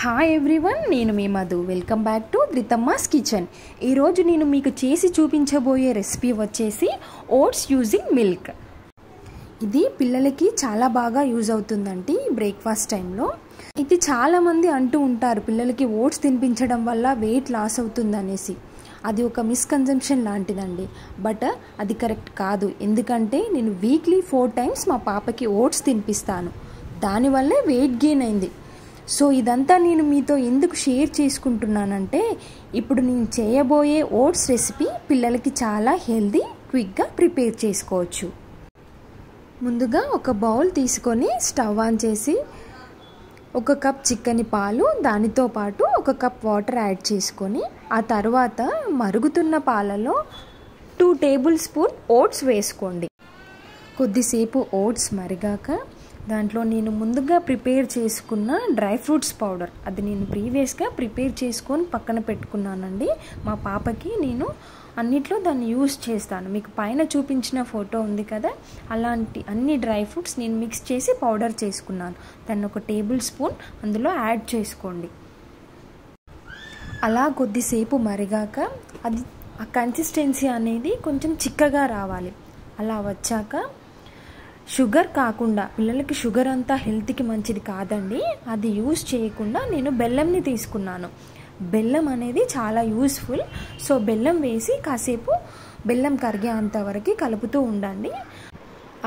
Hi everyone, నేను మీ Madhu. Welcome back to Dhruthamma's kitchen. ఈరోజు నేను మీకు చేసి చూపించబోయే రెసిపీ వచ్చేసి ఓట్స్ యూజింగ్ మిల్క్. ఇది పిల్లలకి చాలా బాగా యూజ్ అవుతుందండి బ్రేక్ఫాస్ట్ టైంలో. ఇది చాలామంది అంటూ ఉంటారు పిల్లలకి ఓట్స్ తినిపించడం వల్ల వెయిట్ లాస్ అవుతుందనేసి. అది ఒక మిస్కన్సెప్షన్ లాంటిదండి. బట్ అది కరెక్ట్ కాదు. ఎందుకంటే నేను వీక్లీ 4 times మా పాపకి ఓట్స్ తినిపిస్తాను. దానివల్లే వెయిట్ గెయిన్ అయింది. సో ఇదంతా నేను మీతో ఎందుకు షేర్ చేసుకుంటున్నానంటే, ఇప్పుడు నేను చేయబోయే ఓట్స్ రెసిపీ పిల్లలకి చాలా హెల్దీ, క్విక్గా ప్రిపేర్ చేసుకోవచ్చు. ముందుగా ఒక బౌల్ తీసుకొని స్టవ్ ఆన్ చేసి 1 కప్ చిక్కని పాలు, దానితో పాటు 1 కప్ వాటర్ యాడ్ చేసుకొని, ఆ తర్వాత మరుగుతున్న పాలలో 2 టేబుల్ స్పూన్ ఓట్స్ వేసుకోండి. కొద్దిసేపు ఓట్స్ మరిగాక దాంట్లో నేను ముందుగా ప్రిపేర్ చేసుకున్న డ్రై ఫ్రూట్స్ పౌడర్, అది నేను ప్రీవియస్గా ప్రిపేర్ చేసుకొని పక్కన పెట్టుకున్నానండి. మా పాపకి నేను అన్నిట్లో దాన్ని యూజ్ చేస్తాను. మీకు పైన చూపించిన ఫోటో ఉంది కదా, అలాంటి అన్ని డ్రై ఫ్రూట్స్ నేను మిక్స్ చేసి పౌడర్ చేసుకున్నాను. దాన్ని 1 టేబుల్ స్పూన్ అందులో యాడ్ చేసుకోండి. అలా కొద్దిసేపు మరిగాక అది ఆ కన్సిస్టెన్సీ అనేది కొంచెం చిక్కగా రావాలి. అలా వచ్చాక షుగర్ కాకుండా, పిల్లలకి షుగర్ అంతా హెల్త్కి మంచిది కాదండి, అది యూజ్ చేయకుండా నేను బెల్లంని తీసుకున్నాను. బెల్లం అనేది చాలా యూస్ఫుల్. సో బెల్లం వేసి కాసేపు బెల్లం కరిగేంత వరకు కలుపుతూ ఉండండి.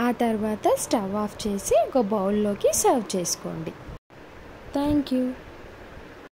ఆ తర్వాత స్టవ్ ఆఫ్ చేసి ఒక బౌల్లోకి సర్వ్ చేసుకోండి. Thank you.